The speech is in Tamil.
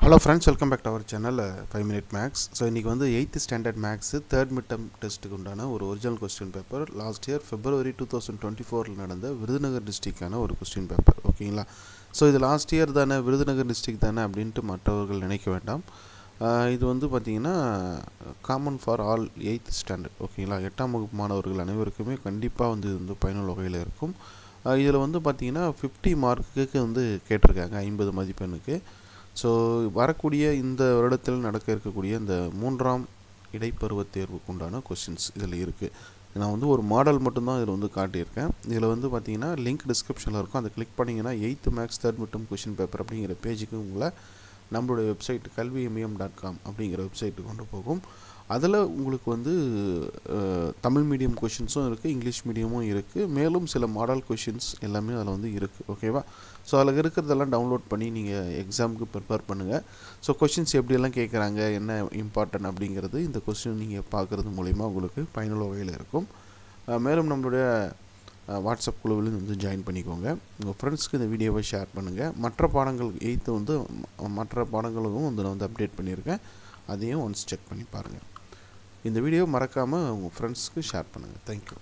Hello friends, welcome back to our channel 5 Minute Max. So இன்னைக்கு வந்து 8th standard max third midterm டெஸ்ட்டுக்கு உண்டான ஒரு original question paper last year February 2024 நடந்த விருதுநகர் டிஸ்ட்ரிக்டான ஒரு கொஸ்டின் பேப்பர். ஓகேங்களா? ஸோ இது லாஸ்ட் இயர் தானே, விருதுநகர் டிஸ்ட்ரிக்ட் தானே அப்படின்ட்டு மற்றவர்கள் நினைக்க வேண்டாம். இது வந்து பார்த்திங்கன்னா common for all 8th standard. ஓகேங்களா? 8ஆம் வகுப்பு மாணவர்கள் அனைவருக்குமே கண்டிப்பாக வந்து இது வந்து பயனுள்ள வகையில் இருக்கும். இதில் வந்து பார்த்திங்கன்னா 50 மார்க்குக்கு வந்து கேட்டிருக்காங்க, 50 மதிப்பெண்ணுக்கு. ஸோ வரக்கூடிய இந்த வருடத்தில் நடக்க இருக்கக்கூடிய இந்த 3ஆம் இடைப்பருவத் தேர்வுக்கு உண்டான கொஸ்டின்ஸ் இதில் இருக்குது. நான் வந்து ஒரு மாடல் மட்டும்தான் இதில் வந்து காட்டியிருக்கேன். இதில் வந்து பார்த்திங்கன்னா லிங்க் டிஸ்கிரிப்ஷனில் இருக்கும், அதை கிளிக் பண்ணிங்கன்னா 8th maths third midterm question paper அப்படிங்கிற பேஜுக்கு உங்களை நம்மளுடைய வெப்சைட் kalviyemmiyam.com அப்படிங்கிற வெப்சைட்டுக்கு கொண்டு போகும். அதில் உங்களுக்கு வந்து தமிழ் மீடியம் கொஷின்ஸும் இருக்குது, இங்கிலீஷ் மீடியமும் இருக்குது, மேலும் சில மாடல் கொஷின்ஸ் எல்லாமே அதில் வந்து இருக்குது. ஓகேவா? ஸோ அதில் இருக்கிறதெல்லாம் டவுன்லோட் பண்ணி நீங்கள் எக்ஸாமுக்கு ப்ரிப்பேர் பண்ணுங்கள். ஸோ கொஷின்ஸ் எப்படியெல்லாம் கேட்குறாங்க, என்ன இம்பார்ட்டன்ட் அப்படிங்கிறது இந்த கொஸ்டின் நீங்கள் பார்க்குறது மூலிமா உங்களுக்கு பயனுள்ள வகையில் இருக்கும். மேலும் நம்மளுடைய வாட்ஸ்அப் குழுவிலும் வந்து ஜாயின் பண்ணிக்கோங்க. உங்கள் ஃப்ரெண்ட்ஸ்க்கு இந்த வீடியோவை ஷேர் பண்ணுங்கள். மற்ற பாடங்கள் 8th வந்து மற்ற பாடங்களுக்கும் வந்து நான் வந்து அப்டேட் பண்ணியிருக்கேன், அதையும் ஒன்ஸ் செக் பண்ணி பாருங்கள். இந்த வீடியோ மறக்காமல் உங்கள் ஃப்ரெண்ட்ஸ்க்கு ஷேர் பண்ணுங்கள். தேங்க்யூ.